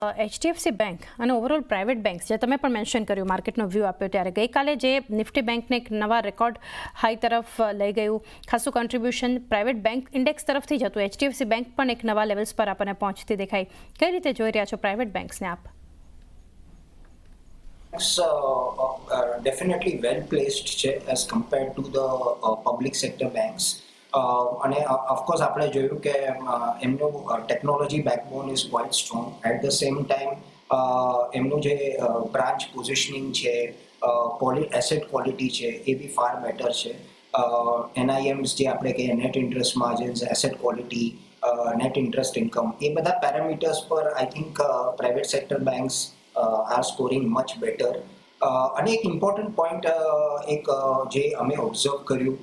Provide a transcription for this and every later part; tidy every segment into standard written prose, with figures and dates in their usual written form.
HDFC bank અને overall private banks જે તમે પણ મેન્શન કર્યું, માર્કેટનો વ્યૂ આપ્યો, ત્યારે ગઈકાલે જે નિફ્ટી બેંકને એક નવા રેકોર્ડ હાઈ તરફ લઈ ગયું, ખાસું કોન્ટ્રીબ્યુશન પ્રાઇવેટ બેંક ઇન્ડેક્સ તરફથી જ હતું. HDFC બેંક પણ એક નવા લેવલ્સ પર આપણને પહોંચતી દેખાઈ. કઈ રીતે જોઈ રહ્યા છો પ્રાઇવેટ બેંક્સને આપ? Definitely well placed છે as compared to the public sector banks. અને ઓફકોર્સ આપણે જોયું કે એમનું technology backbone is quite strong. At the same time એમનું જે બ્રાન્ચ પોઝિશનિંગ છે, એસેટ ક્વોલિટી છે, એ બી ફાર બેટર છે. NIMs જે આપણે કહીએ, net interest margins, asset quality, net interest income, એ બધા પેરામીટર્સ પર I think private sector banks are scoring much better. અને એક ઇમ્પોર્ટન્ટ પોઈન્ટ જે અમે ઓબ્ઝર્વ કર્યું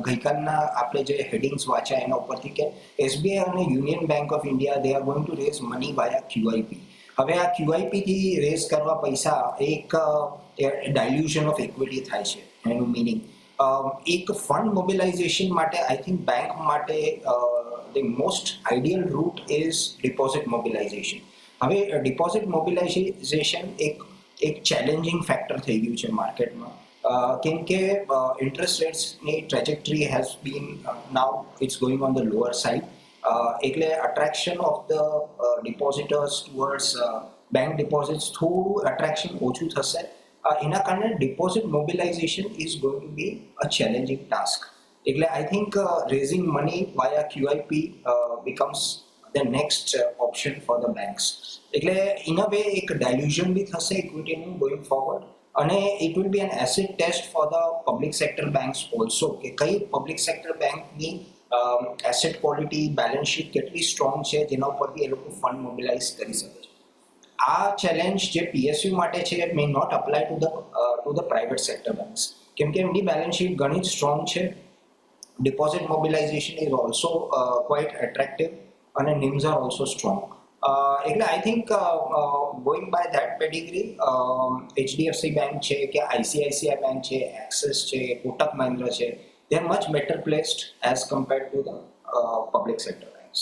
ગઈકાલના આપણે જે હેડિંગ્સ વાંચ્યા એના ઉપરથી, કે SBI અને Union Bank of India they are going to raise money via QIP. હવે આ QIP થી રેઝ કરવા પૈસા એક ડાયલ્યુશન ઓફ ઇક્વિટી થાય છે, એનું મિનિંગ. એક ફંડ મોબિલાઇઝેશન માટે આઈ થિંક બેંક માટે the most ideal route is deposit mobilisation. હવે ડિપોઝિટ મોબિલાઇઝેશન એક ચેલેન્જિંગ ફેક્ટર થઈ ગયું છે માર્કેટમાં, કેમ કે ઇન્ટરેસ્ટ રેટ્સની trajectory has been now it's going on the lower side. એટલે attraction of the depositors towards bank deposits થોડું અટ્રેક્શન ઓછું થશે. એના કારણે deposit mobilisation is going to be a challenging task. એટલે I think raising money via QIP becomes the next option for the banks. એટલે in a way એક dilution બી થશે ઇક્વિટીનું ગોઈંગ ફોરવર્ડ, અને it will be an acid test for the public sector banks also, કે કઈ public sector બેંકની asset quality, balance sheet કેટલી સ્ટ્રોંગ છે, જેના ઉપરથી એ લોકો ફંડ મોબિલાઇઝ કરી શકે છે. આ ચેલેન્જ જે PSU માટે છે may not apply to the private sector banks, કેમ કે એમની બેલેન્સ શીટ ઘણી જ સ્ટ્રોંગ છે. Deposit mobilisation is also quite attractive, અને NIMs are also strong. એટલે I think going by that pedigree, HDFC bank છે કે ICICI બેંક છે, એક્સિસ છે, કોટક મહિન્દ્રા છે, they are much better placed as compared to the public sector banks.